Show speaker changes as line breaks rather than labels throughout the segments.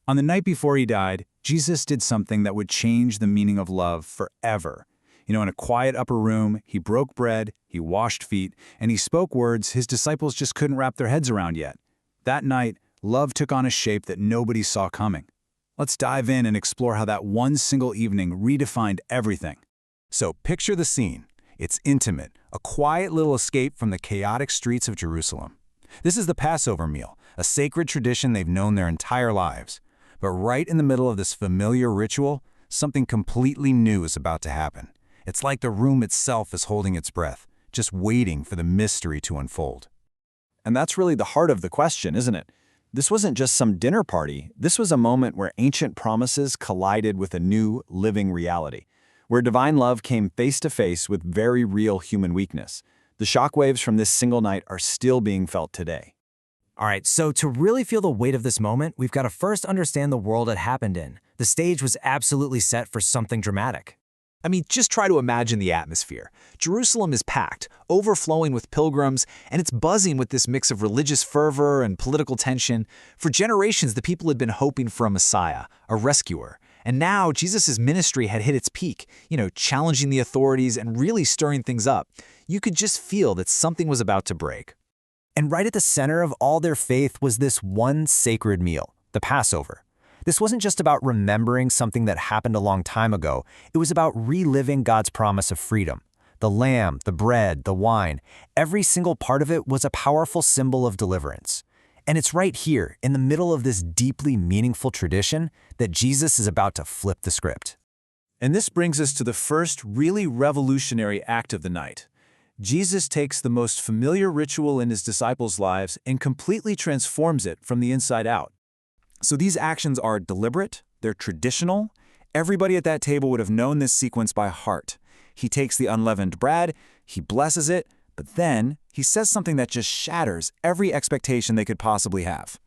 On the night before he died, Jesus did something that would change the meaning of love forever. In a quiet upper room, he broke bread, he washed feet, and he spoke words his disciples just couldn't wrap their heads around yet. That night, love took on a shape that nobody saw coming. Let's dive in and explore how that one single evening redefined everything.
So picture the scene. It's intimate, a quiet little escape from the chaotic streets of Jerusalem. This is the Passover meal, a sacred tradition they've known their entire lives. But right in the middle of this familiar ritual, something completely new is about to happen. It's like the room itself is holding its breath, just waiting for the mystery to unfold.
And that's really the heart of the question, isn't it? This wasn't just some dinner party. This was a moment where ancient promises collided with a new, living reality, where divine love came face to face with very real human weakness. The shockwaves from this single night are still being felt today.
All right, so to really feel the weight of this moment, we've got to first understand the world it happened in. The stage was absolutely set for something dramatic.
I mean, just try to imagine the atmosphere. Jerusalem is packed, overflowing with pilgrims, and it's buzzing with this mix of religious fervor and political tension. For generations, the people had been hoping for a Messiah, a rescuer. And now, Jesus' ministry had hit its peak, challenging the authorities and really stirring things up. You could just feel that something was about to break.
And right at the center of all their faith was this one sacred meal, the Passover. This wasn't just about remembering something that happened a long time ago. It was about reliving God's promise of freedom. The lamb, the bread, the wine, every single part of it was a powerful symbol of deliverance. And it's right here, in the middle of this deeply meaningful tradition, that Jesus is about to flip the script.
And this brings us to the first really revolutionary act of the night. Jesus takes the most familiar ritual in his disciples' lives and completely transforms it from the inside out. So these actions are deliberate, they're traditional. Everybody at that table would have known this sequence by heart. He takes the unleavened bread, he blesses it, but then he says something that just shatters every expectation they could possibly have.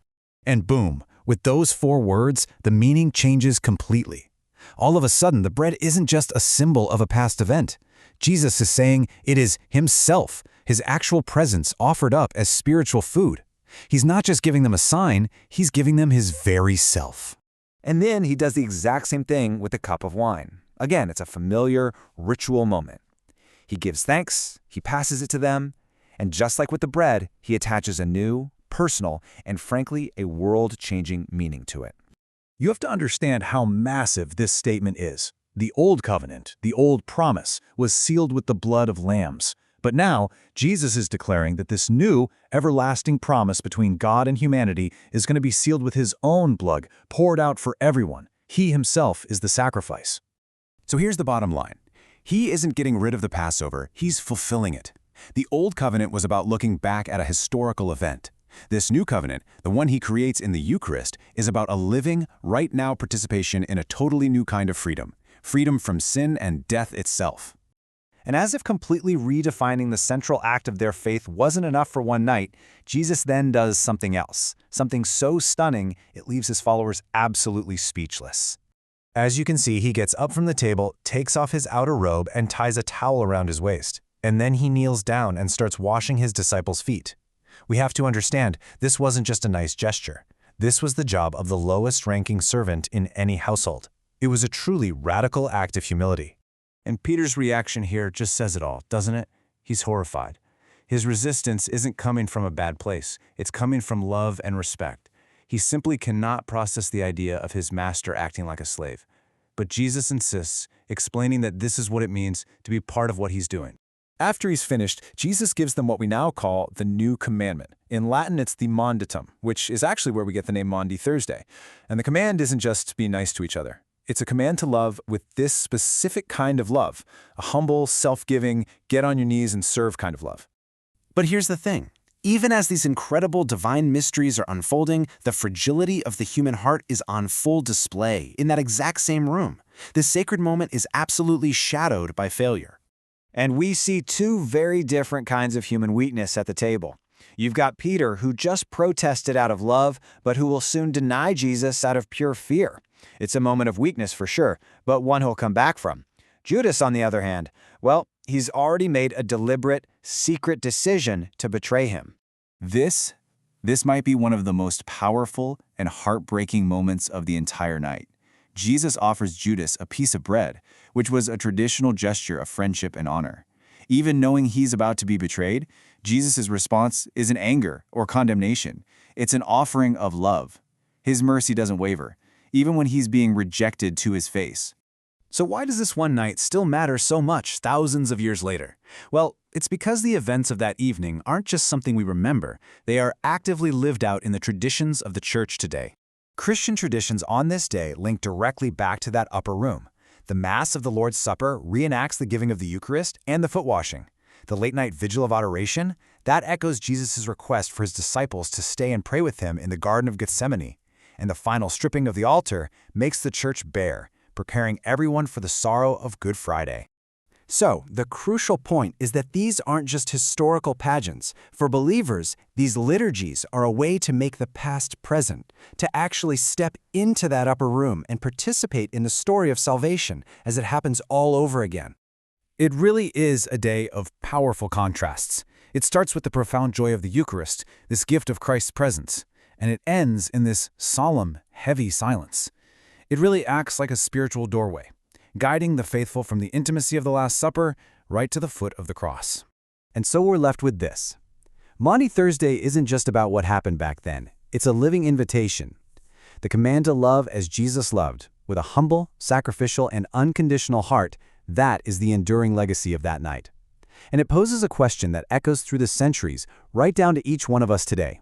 And boom, with those 4 words, the meaning changes completely. All of a sudden, the bread isn't just a symbol of a past event. Jesus is saying it is himself, his actual presence offered up as spiritual food. He's not just giving them a sign, he's giving them his very self.
And then he does the exact same thing with the cup of wine. Again, it's a familiar, ritual moment. He gives thanks, he passes it to them, and just like with the bread, he attaches a new, personal, and frankly, a world-changing meaning to it.
You have to understand how massive this statement is. The old covenant, the old promise, was sealed with the blood of lambs. But now, Jesus is declaring that this new, everlasting promise between God and humanity is going to be sealed with his own blood, poured out for everyone. He himself is the sacrifice.
So here's the bottom line. He isn't getting rid of the Passover, he's fulfilling it. The old covenant was about looking back at a historical event. This new covenant, the one he creates in the Eucharist, is about a living, right-now participation in a totally new kind of freedom. Freedom from sin and death itself.
And as if completely redefining the central act of their faith wasn't enough for one night, Jesus then does something else, something so stunning it leaves his followers absolutely speechless.
As you can see, he gets up from the table, takes off his outer robe, and ties a towel around his waist. And then he kneels down and starts washing his disciples' feet. We have to understand, this wasn't just a nice gesture. This was the job of the lowest-ranking servant in any household. It was a truly radical act of humility. And Peter's reaction here just says it all, doesn't it? He's horrified. His resistance isn't coming from a bad place. It's coming from love and respect. He simply cannot process the idea of his master acting like a slave. But Jesus insists, explaining that this is what it means to be part of what he's doing.
After he's finished, Jesus gives them what we now call the new commandment. In Latin, it's the mandatum, which is actually where we get the name Maundy Thursday. And the command isn't just to be nice to each other. It's a command to love with this specific kind of love, a humble, self-giving, get on your knees and serve kind of love.
But here's the thing. Even as these incredible divine mysteries are unfolding, the fragility of the human heart is on full display in that exact same room. This sacred moment is absolutely shadowed by failure.
And we see 2 very different kinds of human weakness at the table. You've got Peter, who just protested out of love, but who will soon deny Jesus out of pure fear. It's a moment of weakness for sure, but one he'll come back from. Judas, on the other hand, well, he's already made a deliberate, secret decision to betray him.
This
This might be one of the most powerful and heartbreaking moments of the entire night. Jesus offers Judas a piece of bread, which was a traditional gesture of friendship and honor. Even knowing he's about to be betrayed, Jesus' response isn't anger or condemnation. It's an offering of love. His mercy doesn't waver, even when he's being rejected to his face.
So why does this one night still matter so much thousands of years later? Well, it's because the events of that evening aren't just something we remember, they are actively lived out in the traditions of the Church today.
Christian traditions on this day link directly back to that upper room. The Mass of the Lord's Supper reenacts the giving of the Eucharist and the foot washing. The late-night vigil of adoration, that echoes Jesus' request for his disciples to stay and pray with him in the Garden of Gethsemane. And the final stripping of the altar makes the church bare, preparing everyone for the sorrow of Good Friday.
So, the crucial point is that these aren't just historical pageants. For believers, these liturgies are a way to make the past present, to actually step into that upper room and participate in the story of salvation as it happens all over again.
It really is a day of powerful contrasts. It starts with the profound joy of the Eucharist, this gift of Christ's presence, and it ends in this solemn, heavy silence. It really acts like a spiritual doorway, guiding the faithful from the intimacy of the Last Supper right to the foot of the cross.
And so we're left with this. Maundy Thursday isn't just about what happened back then. It's a living invitation. The command to love as Jesus loved, with a humble, sacrificial, and unconditional heart, that is the enduring legacy of that night. And it poses a question that echoes through the centuries, right down to each one of us today.